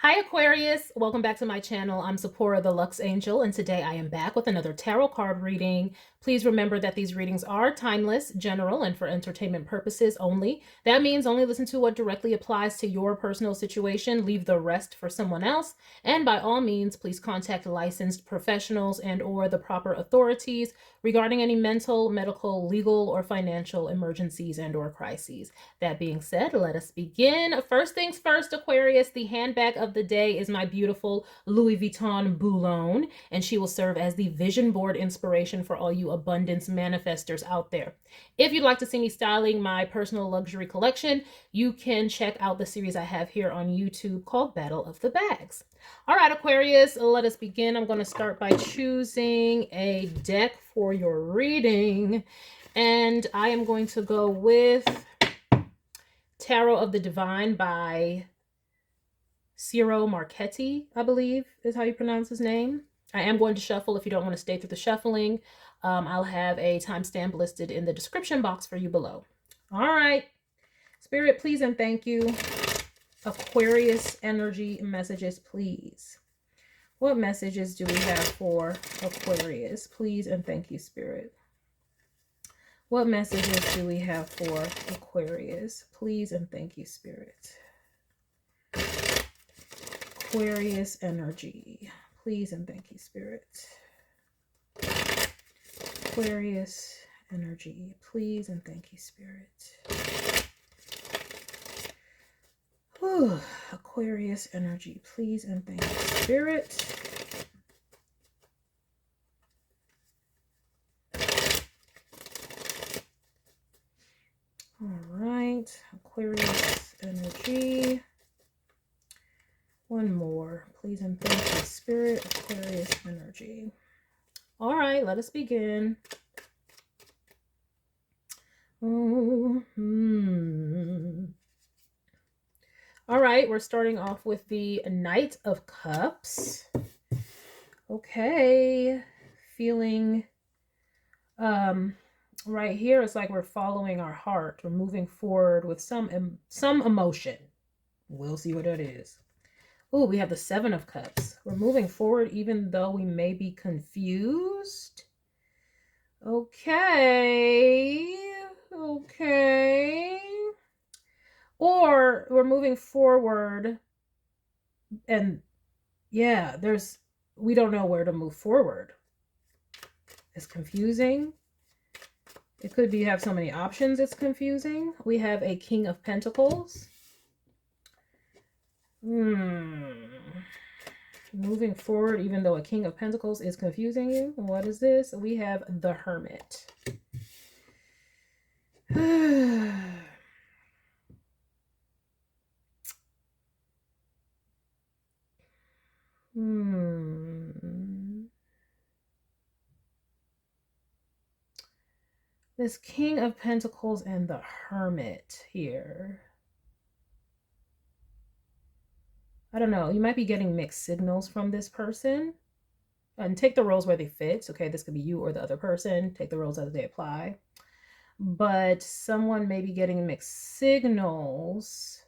Hi Aquarius, welcome back to my channel. I'm Sephora the Lux Angel, and today I am back with another tarot card reading. Please remember that these readings are timeless, general, and for entertainment purposes only. That means only listen to what directly applies to your personal situation, leave the rest for someone else, and by all means, please contact licensed professionals and or the proper authorities regarding any mental, medical, legal, or financial emergencies and or crises. That being said, let us begin. First things first, Aquarius, the handbag of the day is my beautiful Louis Vuitton Boulogne, and she will serve as the vision board inspiration for all you abundance manifestors out there. If you'd like to see me styling my personal luxury collection, you can check out the series I have here on YouTube called Battle of the Bags. All right, Aquarius, let us begin. I'm going to start by choosing a deck for your reading, and I am going to go with Tarot of the Divine by Ciro Marchetti, I believe is how you pronounce his name. I am going to shuffle if you don't want to stay through the shuffling. I'll have a timestamp listed in the description box for you below. All right. Spirit, please and thank you. Aquarius energy messages, please. What messages do we have for Aquarius? Please and thank you, Spirit. What messages do we have for Aquarius? Please and thank you, Spirit. Aquarius energy. Please and thank you, Spirit. Aquarius energy. Please and thank you, Spirit. Whew. Aquarius energy. Please and thank you, Spirit. All right. Aquarius energy. One more. Please and thank you, Spirit. Aquarius energy. All right, let us begin. All right, we're starting off with the Knight of Cups. Okay, feeling right here, it's like we're following our heart. We're moving forward with some emotion. We'll see what it is. Oh, we have the Seven of Cups. We're moving forward even though we may be confused. Okay. Okay. Or we're moving forward and yeah, we don't know where to move forward. It's confusing. It could be you have so many options, it's confusing. We have a King of Pentacles. Moving forward, even though a King of Pentacles is confusing you. What is this? We have the Hermit. This King of Pentacles and the Hermit here. I don't know. You might be getting mixed signals from this person. And take the roles where they fit. Okay, this could be you or the other person. Take the roles as they apply. But someone may be getting mixed signals.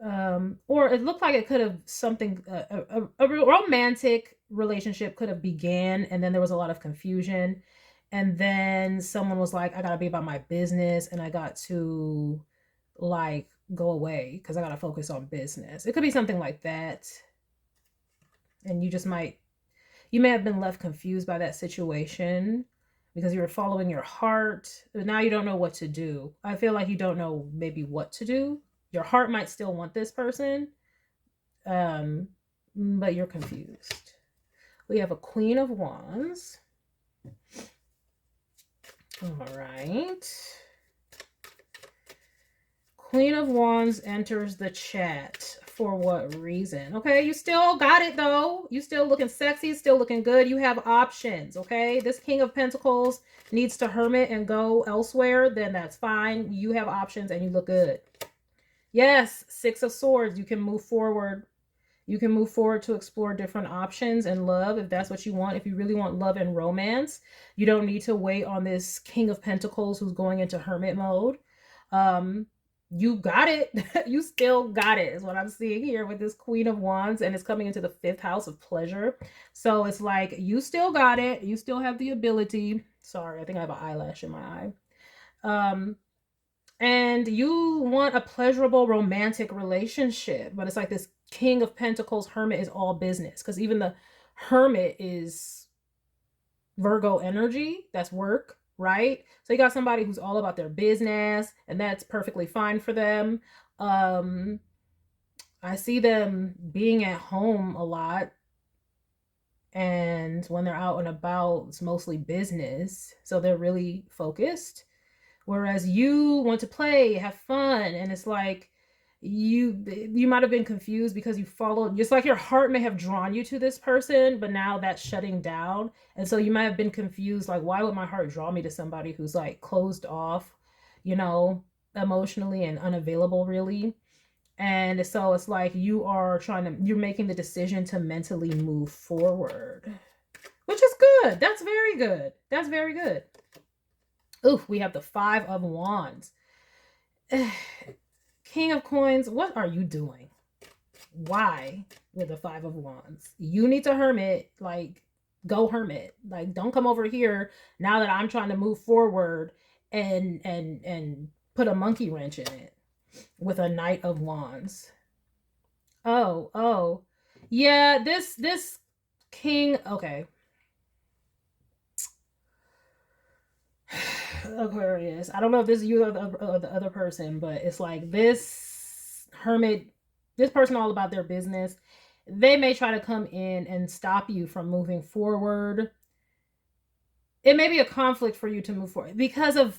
Or it looked like it could have something, a romantic relationship could have began, and then there was a lot of confusion. And then someone was like, I gotta be about my business and I got to like go away because I gotta focus on business. It could be something like that. And you may have been left confused by that situation because you were following your heart, but now you don't know what to do. I feel like you don't know maybe what to do. Your heart might still want this person, but you're confused. We have a Queen of Wands. All right. Queen of Wands enters the chat. For what reason? Okay, you still got it though. You still looking sexy, still looking good. You have options, okay? This King of Pentacles needs to hermit and go elsewhere, then that's fine. You have options and you look good. Yes, Six of Swords. You can move forward. You can move forward to explore different options and love if that's what you want. If you really want love and romance, you don't need to wait on this King of Pentacles who's going into hermit mode. you got it. You still got it, is what I'm seeing here with this Queen of Wands, and it's coming into the 5th house of pleasure. So it's like, you still got it. You still have the ability. Sorry, I think I have an eyelash in my eye. And you want a pleasurable romantic relationship, but it's like this King of Pentacles Hermit is all business, because even the Hermit is Virgo energy. That's work, right? So you got somebody who's all about their business, and that's perfectly fine for them. I see them being at home a lot, and when they're out and about, it's mostly business. So they're really focused. Whereas you want to play, have fun, and it's like you might have been confused because you followed, just like your heart may have drawn you to this person, but now that's shutting down. And so you might have been confused, like, why would my heart draw me to somebody who's like closed off, you know, emotionally and unavailable, really. And so it's like you're making the decision to mentally move forward, which is good. That's very good. That's very good. Ooh, we have the 5 of Wands. King of Coins, what are you doing? Why with the 5 of Wands? You need to hermit, like, go hermit. Like, don't come over here now that I'm trying to move forward and put a monkey wrench in it with a Knight of Wands. Oh. Yeah, this king, okay. Aquarius, I don't know if this is you or the other person, but it's like this hermit, this person all about their business. They may try to come in and stop you from moving forward. It may be a conflict for you to move forward because of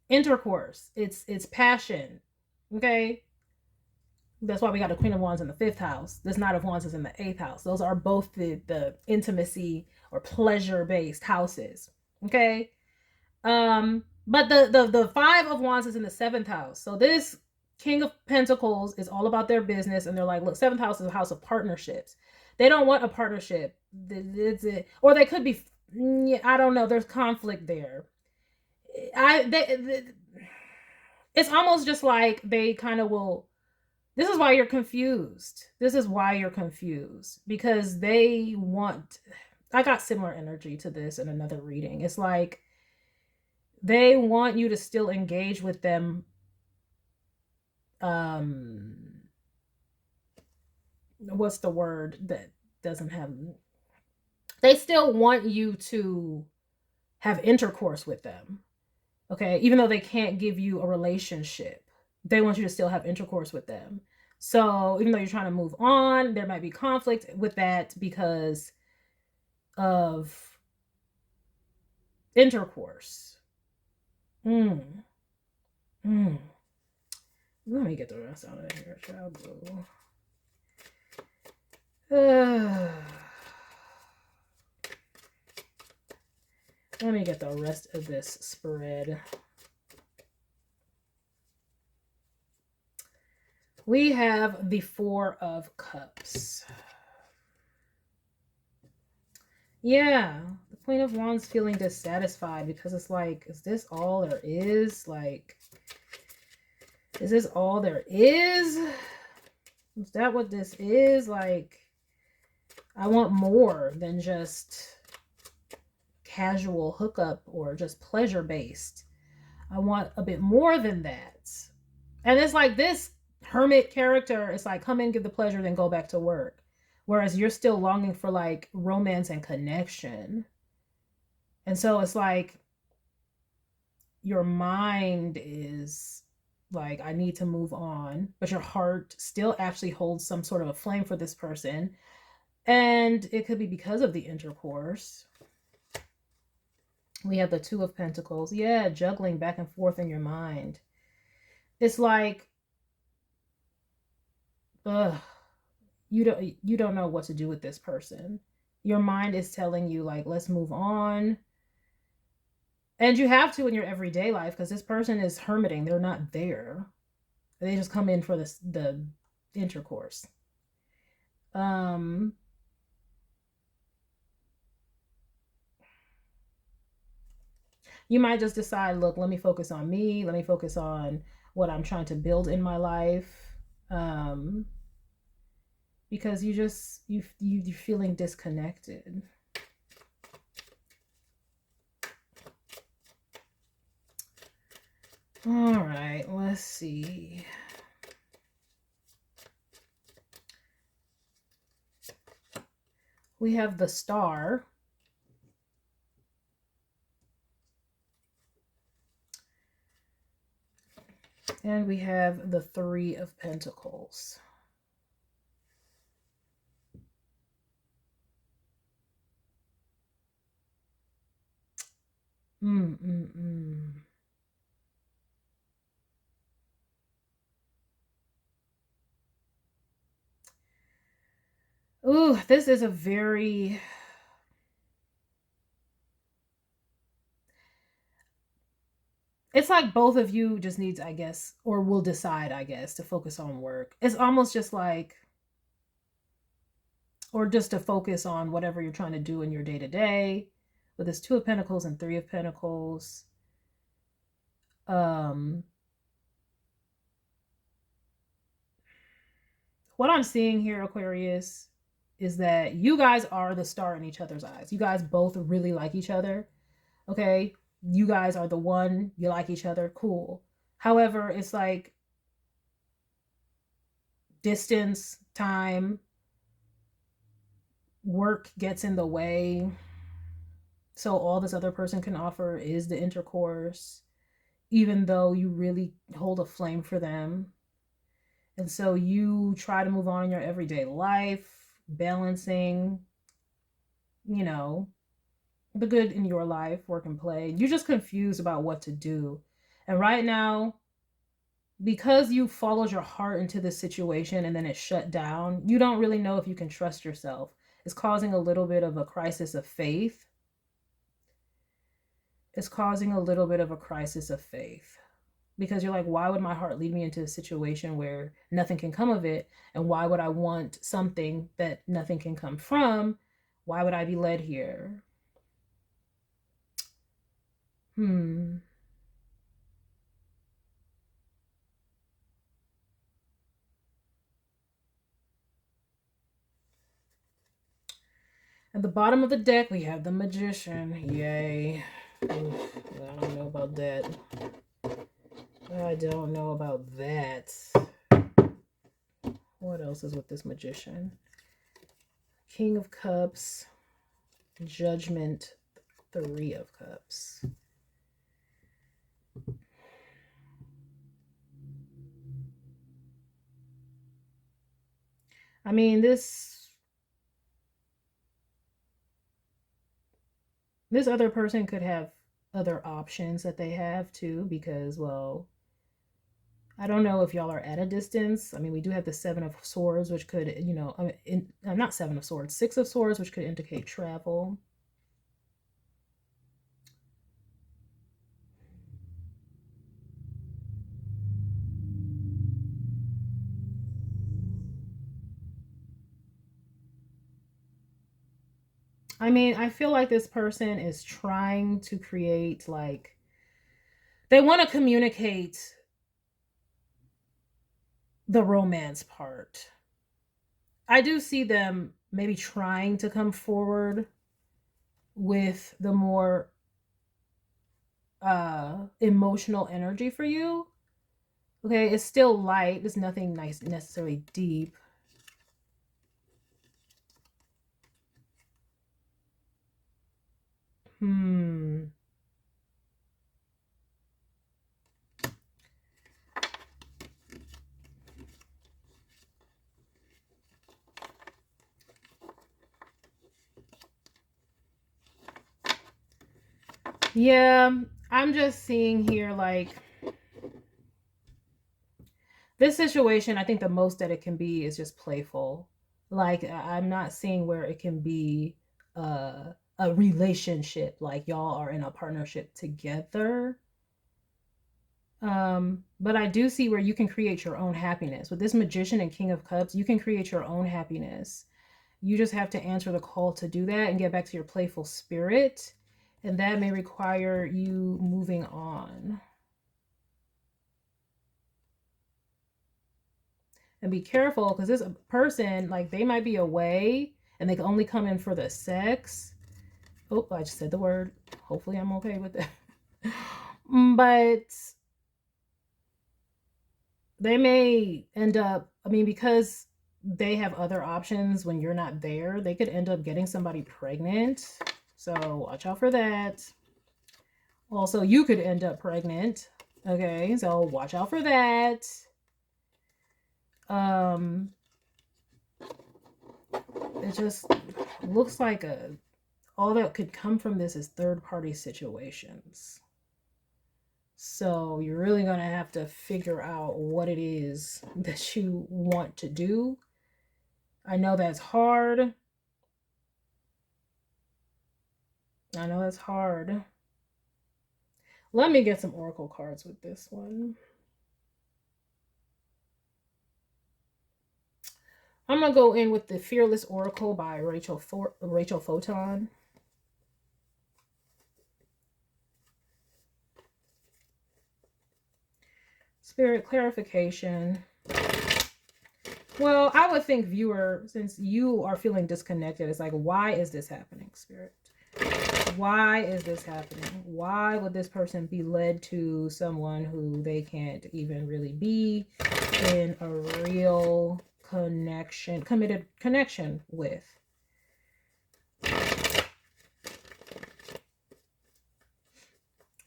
intercourse. It's passion. Okay. That's why we got the Queen of Wands in the 5th house. This Knight of Wands is in the 8th house. Those are both the intimacy or pleasure-based houses. Okay. But the 5 of Wands is in the 7th house. So this King of Pentacles is all about their business, and they're like, look, 7th house is a house of partnerships. They don't want a partnership. Or they could be, I don't know, there's conflict there. It's almost just like they kind of will. This is why you're confused. This is why you're confused, because they want, I got similar energy to this in another reading. It's like they want you to still engage with them. What's the word that doesn't have, they still want you to have intercourse with them. Okay, even though they can't give you a relationship, they want you to still have intercourse with them. So even though you're trying to move on, there might be conflict with that because of intercourse. Let me get the rest out of here, child. Let me get the rest of this spread. We have the 4 of Cups. Yeah, the Queen of Wands feeling dissatisfied because it's like, is this all there is? Like, is this all there is? Is that what this is? Like, I want more than just casual hookup or just pleasure-based. I want a bit more than that. And it's like this hermit character, it's like, come in, give the pleasure, then go back to work. Whereas you're still longing for like romance and connection. And so it's like your mind is like, I need to move on, but your heart still actually holds some sort of a flame for this person. And it could be because of the intercourse. We have the 2 of Pentacles. Yeah, juggling back and forth in your mind. It's like, you don't know what to do with this person. Your mind is telling you, like, let's move on. And you have to in your everyday life, because this person is hermiting. They're not there. They just come in for the intercourse. You might just decide, look, let me focus on me. Let me focus on what I'm trying to build in my life. Because you're feeling disconnected. All right, let's see. We have the Star. And we have the Three of Pentacles. Ooh, this is a very... It's like both of you just needs, I guess, or will decide, I guess, to focus on work. It's almost just like, or just to focus on whatever you're trying to do in your day-to-day. With this Two of Pentacles and Three of Pentacles. What I'm seeing here, Aquarius, is that you guys are the star in each other's eyes. You guys both really like each other. Okay? You guys are the one. You like each other. Cool. However, it's like distance, time, work gets in the way. So all this other person can offer is the intercourse, even though you really hold a flame for them. And so you try to move on in your everyday life, balancing, you know, the good in your life, work and play. You're just confused about what to do. And right now, because you followed your heart into this situation and then it shut down, you don't really know if you can trust yourself. It's causing a little bit of a crisis of faith. It's causing a little bit of a crisis of faith. Because you're like, why would my heart lead me into a situation where nothing can come of it? And why would I want something that nothing can come from? Why would I be led here? And at the bottom of the deck, we have the Magician. Yay. Oof, I don't know about that. I don't know about that. What else is with this Magician? King of Cups. Judgment. Three of Cups. I mean, this other person could have other options that they have too, because, well, I don't know if y'all are at a distance. I mean, we do have the Seven of Swords, which could, you know, not Seven of Swords, Six of Swords, which could indicate travel. I mean, I feel like this person is trying to create, like, they want to communicate the romance part. I do see them maybe trying to come forward with the more emotional energy for you. Okay, it's still light. There's nothing nice necessarily deep. Yeah, I'm just seeing here, like, this situation, I think the most that it can be is just playful. Like, I'm not seeing where it can be a relationship, like y'all are in a partnership together. But I do see where you can create your own happiness. With this Magician and King of Cups, you can create your own happiness. You just have to answer the call to do that and get back to your playful spirit. And that may require you moving on. And be careful, because this person, like, they might be away and they can only come in for the sex. Oh, I just said the word. Hopefully I'm okay with that. But they may end up, I mean, because they have other options when you're not there, they could end up getting somebody pregnant. So watch out for that. Also, you could end up pregnant. Okay, so watch out for that. It just looks like all that could come from this is third-party situations. So you're really going to have to figure out what it is that you want to do. I know that's hard. I know that's hard. Let me get some oracle cards with this one. I'm going to go in with the Fearless Oracle by Rachel Photon. Spirit clarification. Well, I would think viewer, since you are feeling disconnected, it's like, why is this happening, Spirit? Why is this happening? Why would this person be led to someone who they can't even really be in a real connection, committed connection with?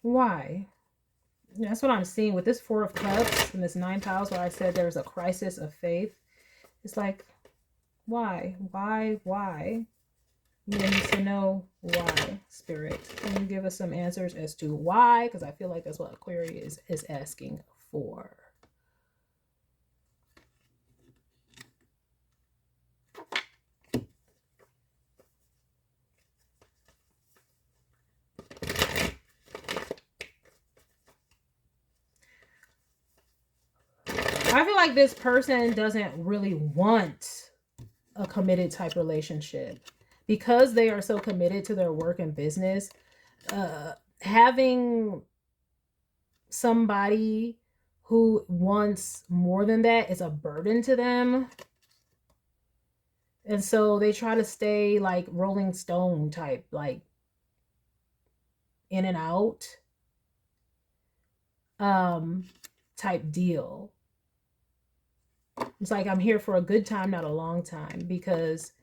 Why? That's what I'm seeing with this Four of Cups and this Ninth House, where I said there's a crisis of faith. It's like, why? You need to know why, Spirit. Can you give us some answers as to why? Because I feel like that's what Aquarius is asking for. I feel like this person doesn't really want a committed type relationship. Because they are so committed to their work and business, having somebody who wants more than that is a burden to them. And so they try to stay like Rolling Stone type, like in and out type deal. It's like, I'm here for a good time, not a long time, because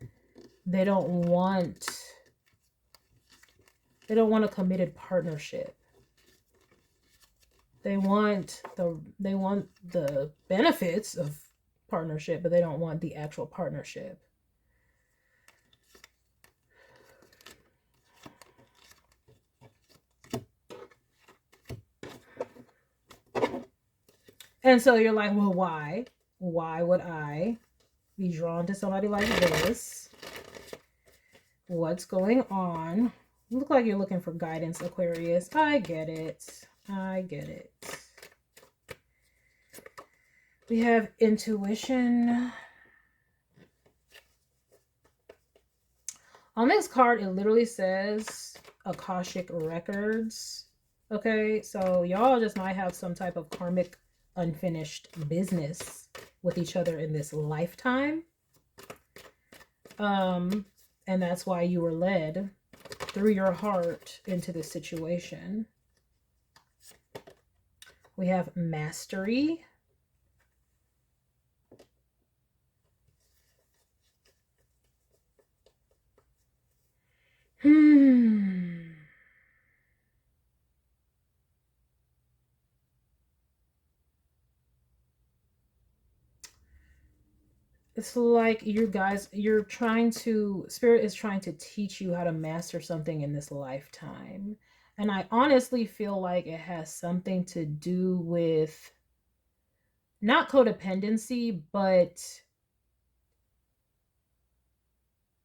they don't want a committed partnership. They want the benefits of partnership, but they don't want the actual partnership. And so you're like, well, why? Why would I be drawn to somebody like this? What's going on? You look like you're looking for guidance, Aquarius. I get it. I get it. We have intuition. On this card, it literally says Akashic Records. Okay, so y'all just might have some type of karmic unfinished business with each other in this lifetime. And that's why you were led through your heart into this situation. We have Mastery. It's like you guys, Spirit is trying to teach you how to master something in this lifetime. And I honestly feel like it has something to do with not codependency, but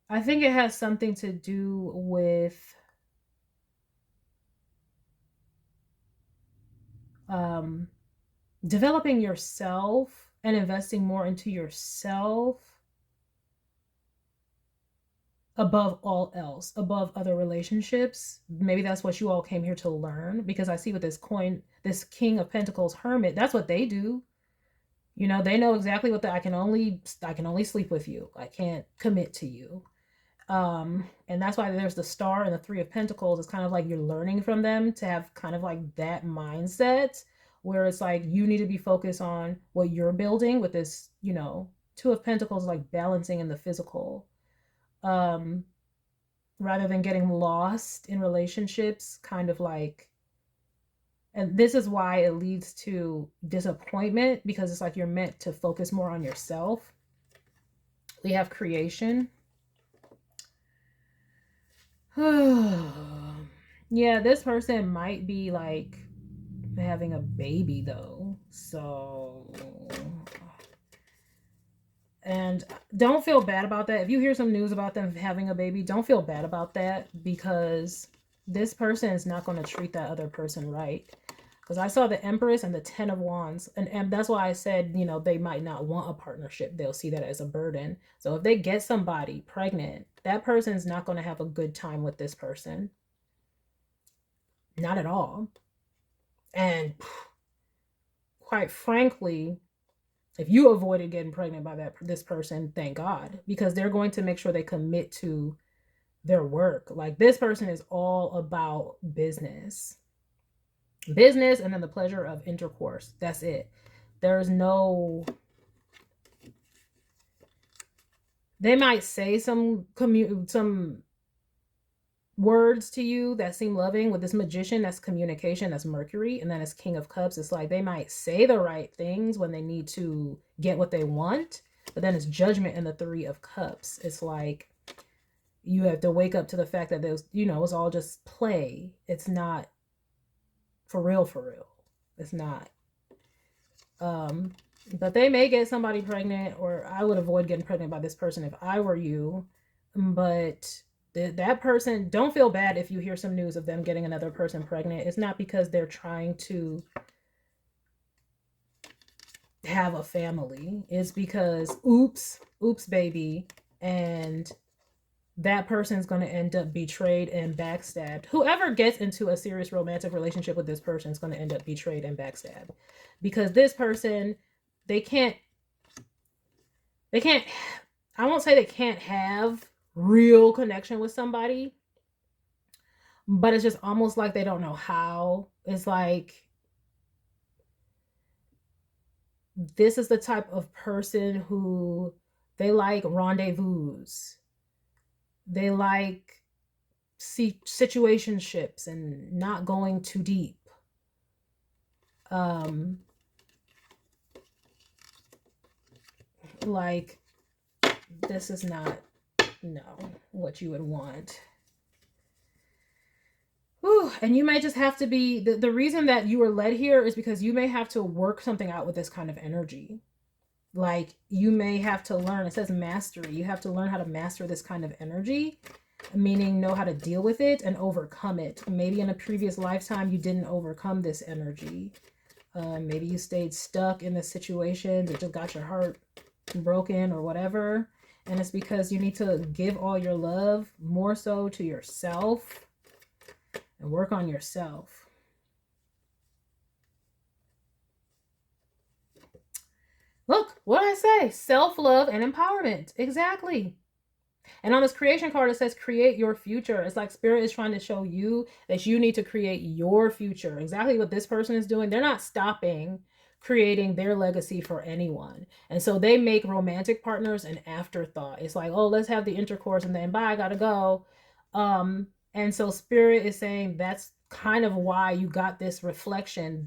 I think it has something to do with developing yourself and investing more into yourself above all else, above other relationships. Maybe that's what you all came here to learn, because I see with this King of Pentacles Hermit, that's what they do. You know, they know exactly what I can only sleep with you. I can't commit to you. And that's why there's the Star and the Three of Pentacles. It's kind of like you're learning from them to have kind of like that mindset where it's like you need to be focused on what you're building with this, you know, Two of Pentacles, like balancing in the physical. Rather than getting lost in relationships, kind of like, and this is why it leads to disappointment, because it's like you're meant to focus more on yourself. We have creation. Yeah, this person might be like having a baby though. So, and don't feel bad about that. If you hear some news about them having a baby, don't feel bad about that, because this person is not going to treat that other person right. Because I saw the Empress and the Ten of Wands, and that's why I said, you know, they might not want a partnership. They'll see that as a burden. So if they get somebody pregnant, that person's not going to have a good time with this person. Not at all. And quite frankly, if you avoided getting pregnant by this person, thank God, because they're going to make sure they commit to their work. Like, this person is all about business. Business, and then the pleasure of intercourse. That's it. There's no, they might say some words to you that seem loving. With this Magician, that's communication, that's Mercury, and then it's King of Cups. It's like they might say the right things when they need to get what they want, but then it's Judgment in the Three of Cups. It's like you have to wake up to the fact that there's, you know, it's all just play. It's not for real, for real. It's not. But they may get somebody pregnant, or I would avoid getting pregnant by this person if I were you. But that person, don't feel bad if you hear some news of them getting another person pregnant. It's not because they're trying to have a family. It's because oops baby, and that person's going to end up betrayed and backstabbed. Whoever gets into a serious romantic relationship with this person is going to end up betrayed and backstabbed, because this person, they can't, I won't say they can't have real connection with somebody, but it's just almost like they don't know how. It's like, this is the type of person who, they like rendezvous. They like situationships and not going too deep. Like, this is not, no, what you would want. Whew. And you may just have to be, the reason that you were led here is because you may have to work something out with this kind of energy. Like, you may have to learn, it says mastery, you have to learn how to master this kind of energy, meaning know how to deal with it and overcome it. Maybe in a previous lifetime you didn't overcome this energy. Maybe you stayed stuck in the situation that just got your heart broken or whatever, and it's because you need to give all your love more so to yourself and work on yourself. Look, what I say, self-love and empowerment. Exactly. And on this creation card, it says create your future. It's like Spirit is trying to show you that you need to create your future. Exactly what this person is doing. They're not stopping creating their legacy for anyone. And so they make romantic partners an afterthought. It's like, oh, let's have the intercourse and then bye, I gotta go. And so Spirit is saying that's kind of why you got this reflection.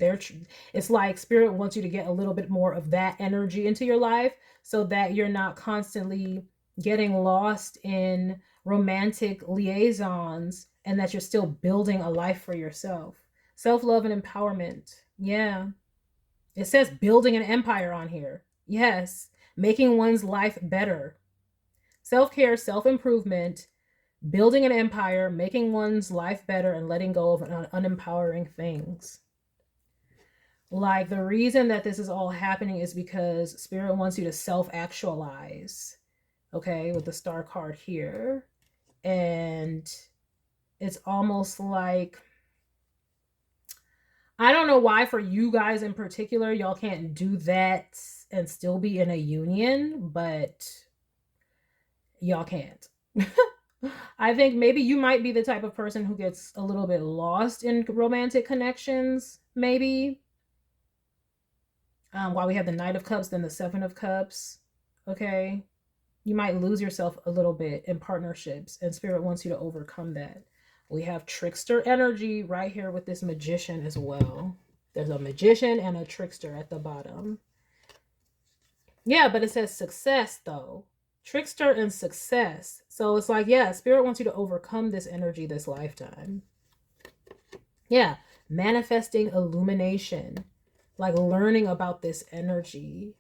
It's like Spirit wants you to get a little bit more of that energy into your life, so that you're not constantly getting lost in romantic liaisons, and that you're still building a life for yourself. Self-love and empowerment. Yeah. It says building an empire on here. Yes. Making one's life better. Self-care, self-improvement, building an empire, making one's life better, and letting go of unempowering things. Like, the reason that this is all happening is because Spirit wants you to self-actualize. Okay, with the Star card here. And it's almost like, I don't know why for you guys in particular, y'all can't do that and still be in a union, but y'all can't. I think maybe you might be the type of person who gets a little bit lost in romantic connections, maybe. While we have the Knight of Cups, then the Seven of Cups, okay? You might lose yourself a little bit in partnerships, and Spirit wants you to overcome that. We have Trickster energy right here with this Magician as well. There's a Magician and a Trickster at the bottom. Yeah, but it says success, though. Trickster and success. So it's like, yeah, Spirit wants you to overcome this energy this lifetime. Yeah, manifesting illumination. Like learning about this energy.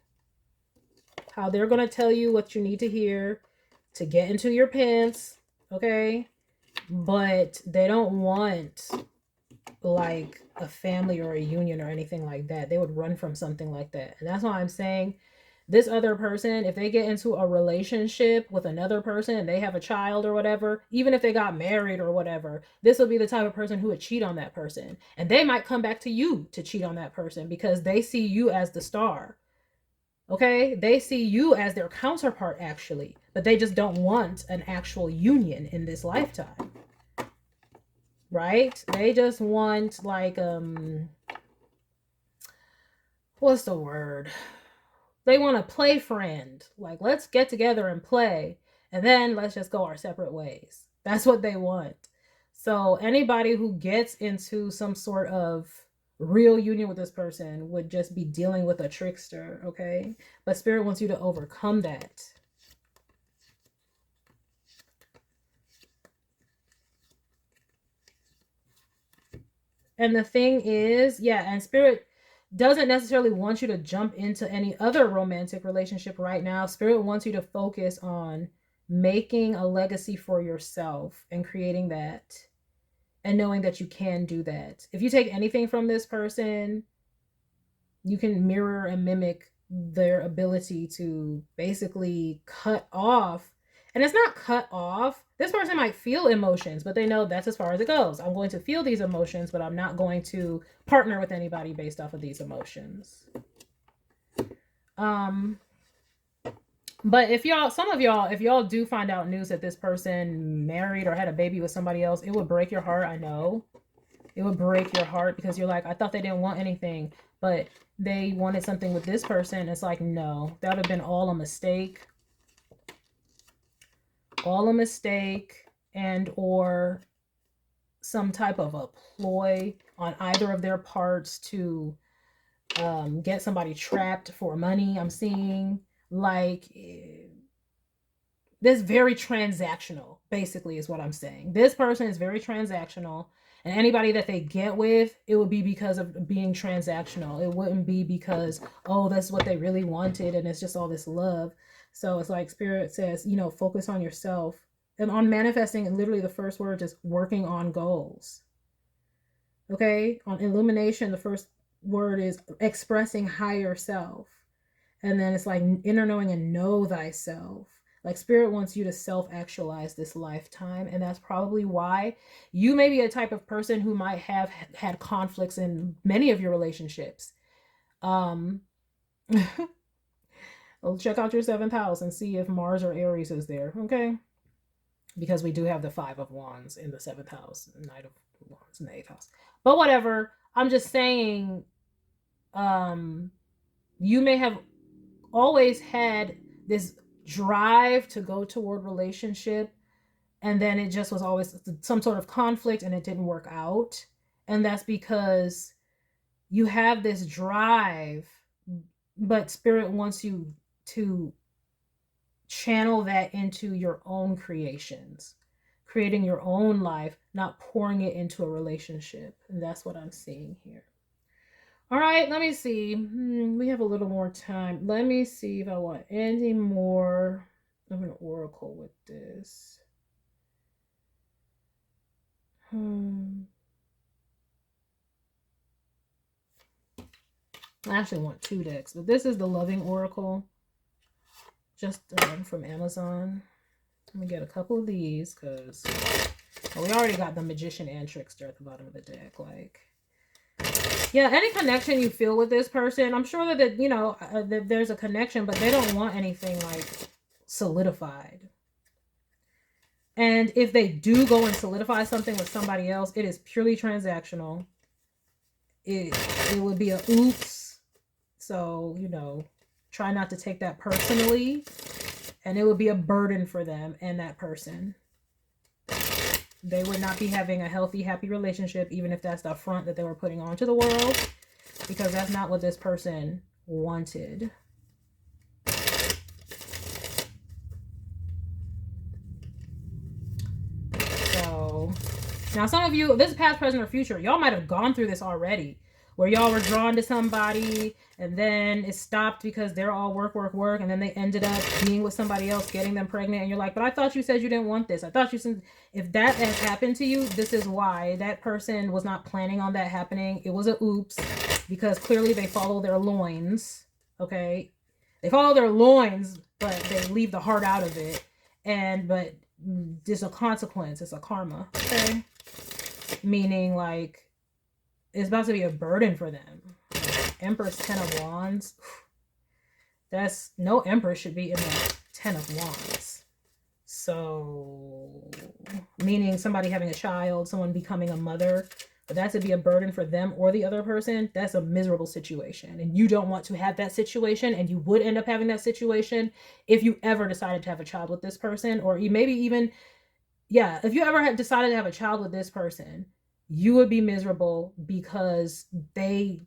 How they're going to tell you what you need to hear to get into your pants, okay? But they don't want like a family or a union or anything like that. They would run from something like that. And that's why I'm saying this other person, if they get into a relationship with another person and they have a child or whatever, even if they got married or whatever, this will be the type of person who would cheat on that person. And they might come back to you to cheat on that person because they see you as the star. Okay? They see you as their counterpart, actually. But they just don't want an actual union in this lifetime. Right? They just want like, what's the word? They want a play friend. Like, let's get together and play. And then let's just go our separate ways. That's what they want. So anybody who gets into some sort of real union with this person would just be dealing with a trickster, okay? But Spirit wants you to overcome that. And the thing is, yeah, and Spirit doesn't necessarily want you to jump into any other romantic relationship right now. Spirit wants you to focus on making a legacy for yourself and creating that and knowing that you can do that. If you take anything from this person, you can mirror and mimic their ability to basically cut off. And it's not cut off. This person might feel emotions, but they know that's as far as it goes. I'm going to feel these emotions, but I'm not going to partner with anybody based off of these emotions. But if y'all, some of y'all, if y'all do find out news that this person married or had a baby with somebody else, it would break your heart. I know. It would break your heart because you're like, I thought they didn't want anything, but they wanted something with this person. It's like, no, that would have been all a mistake. All a mistake, and or some type of a ploy on either of their parts to get somebody trapped for money. I'm seeing like this very transactional, basically, is what I'm saying. This person is very transactional, and anybody that they get with, it would be because of being transactional. It wouldn't be because, oh, that's what they really wanted and it's just all this love. So it's like Spirit says, you know, focus on yourself. And on manifesting, and literally the first word is working on goals. Okay? On illumination, the first word is expressing higher self. And then it's like inner knowing and know thyself. Like Spirit wants you to self-actualize this lifetime. And that's probably why you may be a type of person who might have had conflicts in many of your relationships. Well, check out your 7th house and see if Mars or Aries is there, okay? Because we do have the 5 of Wands in the 7th house, Knight of Wands in the 8th house. But whatever, I'm just saying, you may have always had this drive to go toward relationship, and then it just was always some sort of conflict and it didn't work out. And that's because you have this drive, but Spirit wants you to channel that into your own creations, creating your own life, not pouring it into a relationship. And that's what I'm seeing here. All right, let me see. We have a little more time. Let me see if I want any more of an oracle with this. I actually want 2 decks, but this is the Loving Oracle. Just from Amazon. Let me get a couple of these because we already got the Magician and Trickster at the bottom of the deck. Like, Yeah, any connection you feel with this person, I'm sure that you know, that there's a connection, but they don't want anything like solidified. And if they do go and solidify something with somebody else, it is purely transactional. It would be a oops. So, you know, try not to take that personally. And it would be a burden for them and that person. They would not be having a healthy, happy relationship, even if that's the front that they were putting onto the world, because that's not what this person wanted. So now some of you, this is past, present, or future, y'all might have gone through this already, where y'all were drawn to somebody and then it stopped because they're all work, and then they ended up being with somebody else, getting them pregnant, and you're like, but I thought you said you didn't want this. I thought you said, if that has happened to you, this is why. That person was not planning on that happening. It was a oops, because clearly they follow their loins, okay? They follow their loins, but they leave the heart out of it. But there's a consequence. It's a karma, okay? Meaning, like, it's about to be a burden for them. Empress, 10 of Wands. That's, no Empress should be in the 10 of Wands. So, meaning somebody having a child, someone becoming a mother, but that to be a burden for them or the other person, that's a miserable situation. And you don't want to have that situation, and you would end up having that situation if you ever decided to have a child with this person, or maybe even, yeah, if you ever had decided to have a child with this person, you would be miserable because they,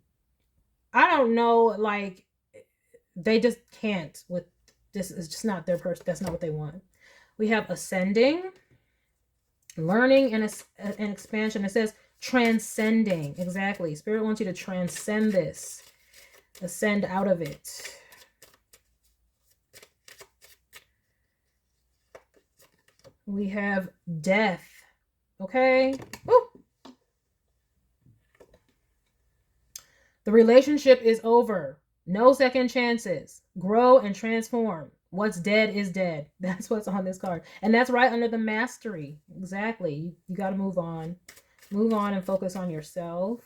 I don't know, like, they just can't with this. Is just not their person. That's not what they want. We have ascending, learning, and expansion. It says transcending. Exactly. Spirit wants you to transcend this, ascend out of it. We have death. Okay. Woo. The relationship is over. No second chances. Grow and transform. What's dead is dead. That's what's on this card. And that's right under the mastery. Exactly. You got to move on. Move on and focus on yourself.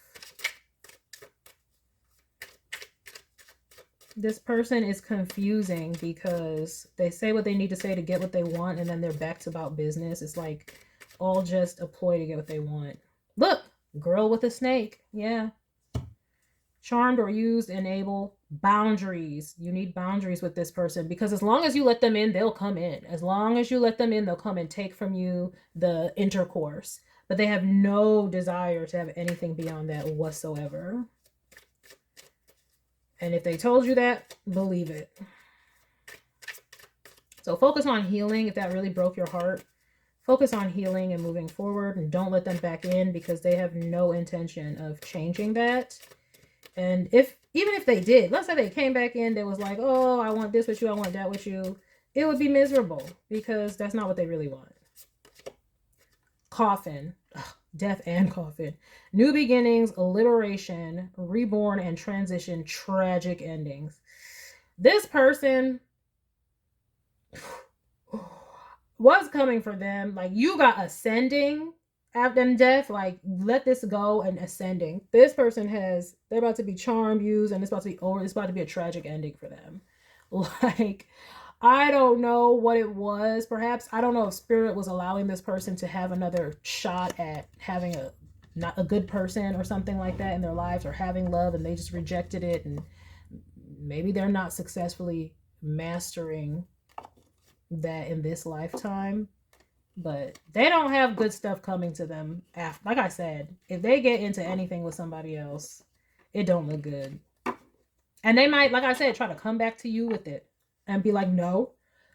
This person is confusing because they say what they need to say to get what they want, and then their back's about business. It's like all just a ploy to get what they want. Look, girl with a snake. Yeah. Charmed or used, enable boundaries. You need boundaries with this person, because as long as you let them in, they'll come in. As long as you let them in, they'll come and take from you the intercourse. But they have no desire to have anything beyond that whatsoever. And if they told you that, believe it. So focus on healing if that really broke your heart. Focus on healing and moving forward, and don't let them back in, because they have no intention of changing that. And even if they did, let's say they came back in, they was like, oh, I want this with you, I want that with you, it would be miserable, because that's not what they really want. Coffin. Ugh, death and coffin. New beginnings, liberation, reborn, and transition, tragic endings. This person, what's coming for them? Like, you got ascending after death, like, let this go, and ascending. This person has, they're about to be charmed, used, and it's about to be over. It's about to be a tragic ending for them. Like, I don't know what it was. Perhaps, I don't know if spirit was allowing this person to have another shot at having not a good person or something like that in their lives, or having love, and they just rejected it, and maybe they're not successfully mastering that in this lifetime. But they don't have good stuff coming to them after. Like I said, if they get into anything with somebody else, it don't look good. And they might, like I said, try to come back to you with it and be like, no.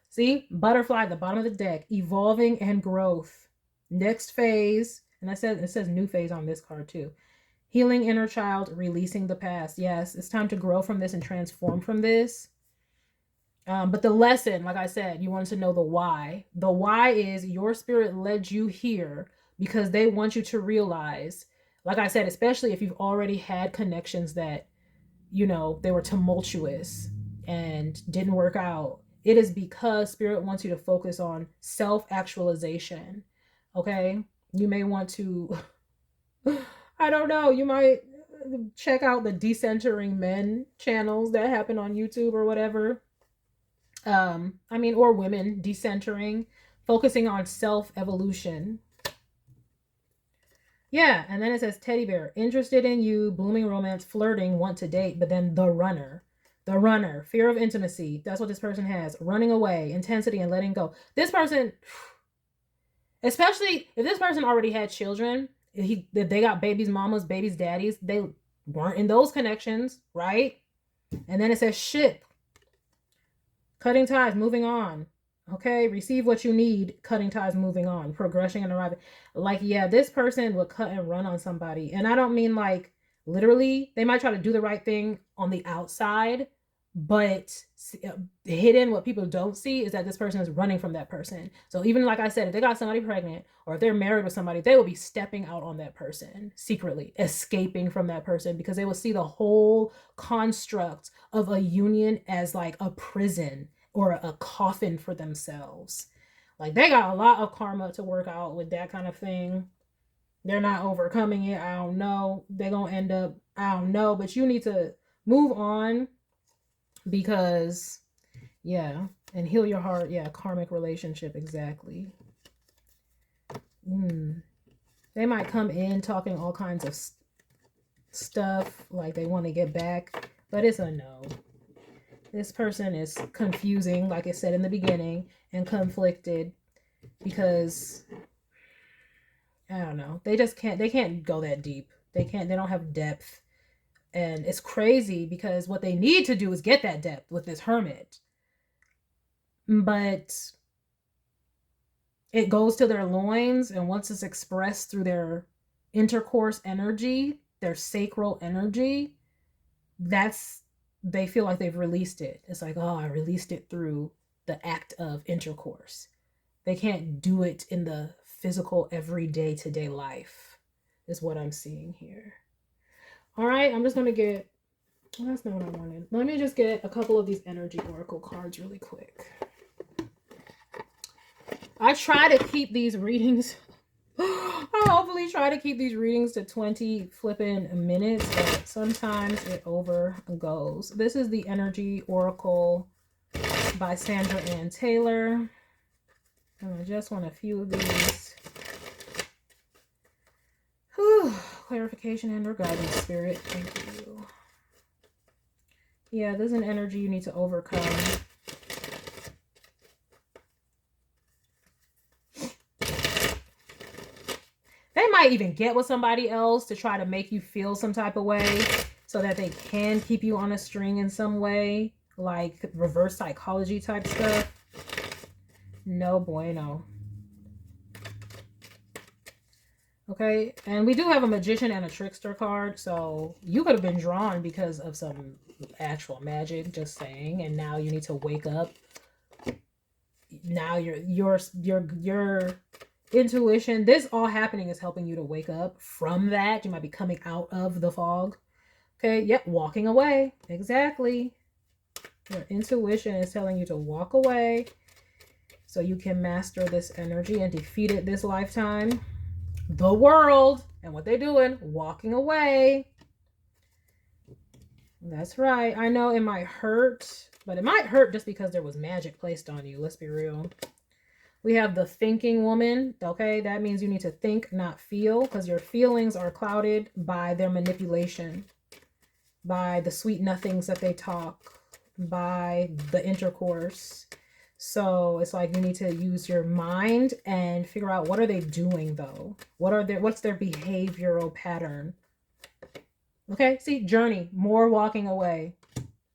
See, butterfly at the bottom of the deck, evolving and growth. Next phase, and it says new phase on this card too. Healing inner child, releasing the past. Yes, it's time to grow from this and transform from this. But the lesson, like I said, you want to know the why. The why is your spirit led you here because they want you to realize, like I said, especially if you've already had connections that, you know, they were tumultuous and didn't work out. It is because spirit wants you to focus on self-actualization. Okay? You may want to, I don't know, you might check out the decentering men channels that happen on YouTube or whatever. I mean, or women decentering, focusing on self-evolution. Yeah, and then it says teddy bear, interested in you, blooming romance, flirting, want to date, but then the runner. The runner, fear of intimacy. That's what this person has. Running away, intensity, and letting go. This person, especially if this person already had children, if they got babies, mamas, babies, daddies, they weren't in those connections, right? And then it says ship, cutting ties, moving on. Okay, receive what you need, cutting ties, moving on, progression and arriving. Like, yeah, this person would cut and run on somebody. And I don't mean like literally, they might try to do the right thing on the outside, but hidden, what people don't see is that this person is running from that person. So even like I said, if they got somebody pregnant or if they're married with somebody, they will be stepping out on that person secretly, escaping from that person, because they will see the whole construct of a union as like a prison or a coffin for themselves. Like, they got a lot of karma to work out with that kind of thing. They're not overcoming it. I don't know. They're going to end up, I don't know, but you need to move on because, yeah, and heal your heart. Yeah, karmic relationship, exactly. They might come in talking all kinds of stuff, like they want to get back, but it's a no. This person is confusing, like I said in the beginning, and conflicted because, I don't know, they can't go that deep. They don't have depth. And it's crazy because what they need to do is get that depth with this hermit. But it goes to their loins, and once it's expressed through their intercourse energy, their sacral energy, they feel like they've released it. It's like, oh, I released it through the act of intercourse. They can't do it in the physical, everyday, today life, is what I'm seeing here. All right, I'm just going to get, well, that's not what I wanted. Let me just get a couple of these energy oracle cards really quick. I try to keep these readings, I hopefully try to keep these readings to 20 flipping minutes, but sometimes it overgoes. This is the Energy Oracle by Sandra Ann Taylor. And I just want a few of these. Whew. Clarification and or guidance, Spirit. Thank you. Yeah, there's an energy you need to overcome. They might even get with somebody else to try to make you feel some type of way so that they can keep you on a string in some way, like reverse psychology type stuff. No bueno. Okay, and we do have a magician and a trickster card, so you could have been drawn because of some actual magic, just saying, and now you need to wake up. Now your intuition, this all happening is helping you to wake up from that. You might be coming out of the fog. Okay, yep, walking away. Exactly. Your intuition is telling you to walk away so you can master this energy and defeat it this lifetime. The world, and what they're doing, walking away. That's right. I know it might hurt, but it might hurt just because there was magic placed on you. Let's be real. We have the thinking woman. Okay, that means you need to think, not feel, because your feelings are clouded by their manipulation, by the sweet nothings that they talk, by the intercourse. So it's like you need to use your mind and figure out, what are they doing though? What's their behavioral pattern? Okay, see, journey, more walking away.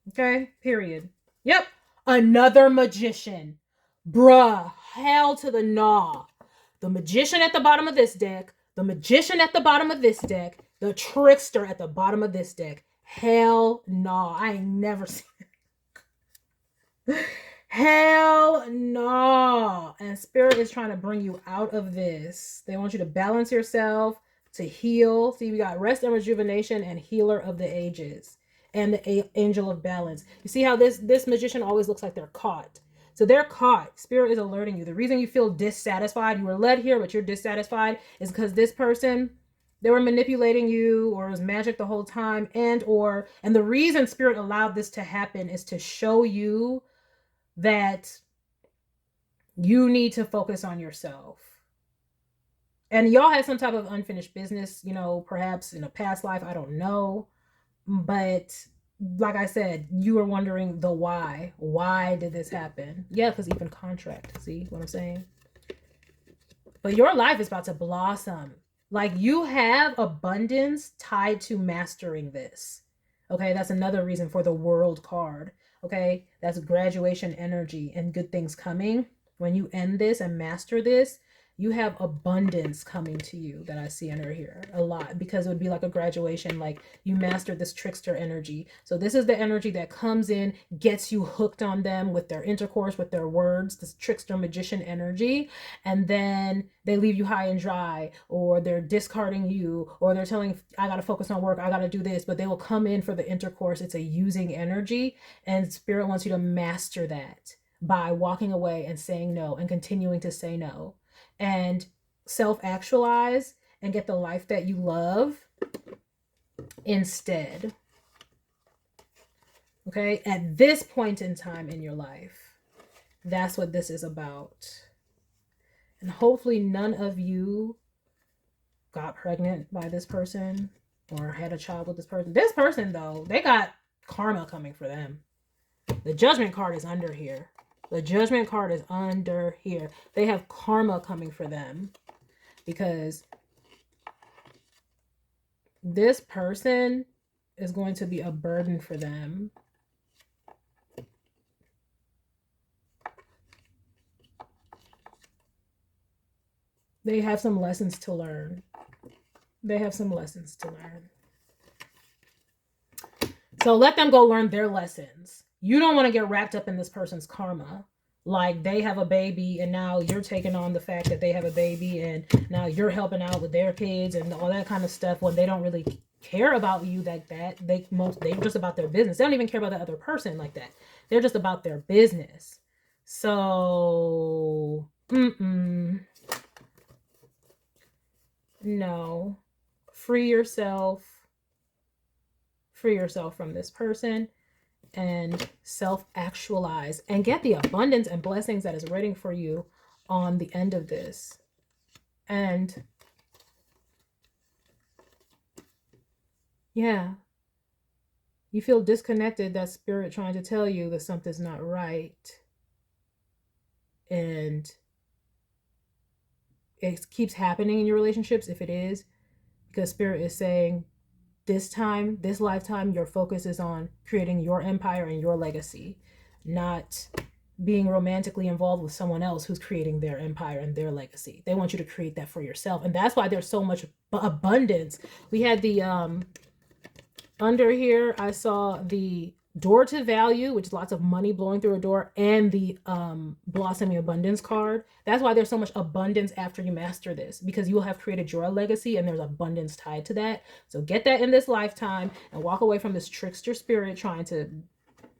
Okay, period. Yep, another magician. Bruh, hell to the nah. The magician at the bottom of this deck, the magician at the bottom of this deck, the trickster at the bottom of this deck. Hell nah, I ain't never seen it. Hell no. And Spirit is trying to bring you out of this. They want you to balance yourself, to heal. See, we got rest and rejuvenation and healer of the ages and the angel of balance. You see how this magician always looks like they're caught. So they're caught. Spirit is alerting you. The reason you feel dissatisfied, you were led here, but you're dissatisfied, is because this person They were manipulating you, or it was magic the whole time. And the reason Spirit allowed this to happen is to show you that you need to focus on yourself. And y'all had some type of unfinished business, you know, perhaps in a past life, I don't know. But like I said, you were wondering the why. Why did this happen? Yeah, because even contract. See what I'm saying? But your life is about to blossom. Like, you have abundance tied to mastering this. Okay, that's another reason for the World card. Okay, that's graduation energy and good things coming. When you end this and master this, you have abundance coming to you that I see under here a lot, because it would be like a graduation, like you mastered this trickster energy. So this is the energy that comes in, gets you hooked on them with their intercourse, with their words, this trickster magician energy. And then they leave you high and dry, or they're discarding you, or they're telling, I got to focus on work, I got to do this, but they will come in for the intercourse. It's a using energy, and Spirit wants you to master that by walking away and saying no and continuing to say no, and self-actualize and get the life that you love instead. Okay, at this point in time in your life, that's what this is about. And hopefully none of you got pregnant by this person or had a child with this person. This person, though, they got karma coming for them. The Judgment card is under here. The Judgment card is under here. They have karma coming for them, because this person is going to be a burden for them. They have some lessons to learn. They have some lessons to learn. So let them go learn their lessons. You don't want to get wrapped up in this person's karma. Like, they have a baby and now you're taking on the fact that they have a baby, and now you're helping out with their kids and all that kind of stuff, when they don't really care about you like that. They're just about their business. They don't even care about the other person like that. They're just about their business. So, no. Free yourself from this person and self-actualize and get the abundance and blessings that is waiting for you on the end of this. And yeah, you feel disconnected. That Spirit trying to tell you that something's not right, and it keeps happening in your relationships. If it is, because Spirit is saying, this time, this lifetime, your focus is on creating your empire and your legacy, not being romantically involved with someone else who's creating their empire and their legacy. They want you to create that for yourself. And that's why there's so much abundance. We had the, under here, I saw the door to value, which is lots of money blowing through a door, and the blossoming abundance card. That's why there's so much abundance after you master this, because you will have created your legacy and there's abundance tied to that. So get that in this lifetime and walk away from this trickster spirit trying to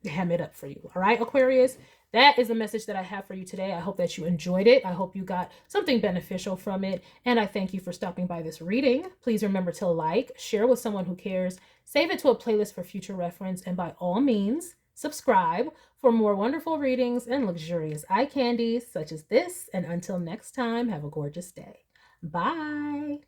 hem it up for you. All right, Aquarius? That is the message that I have for you today. I hope that you enjoyed it. I hope you got something beneficial from it. And I thank you for stopping by this reading. Please remember to like, share with someone who cares, save it to a playlist for future reference, and by all means, subscribe for more wonderful readings and luxurious eye candies such as this. And until next time, have a gorgeous day. Bye.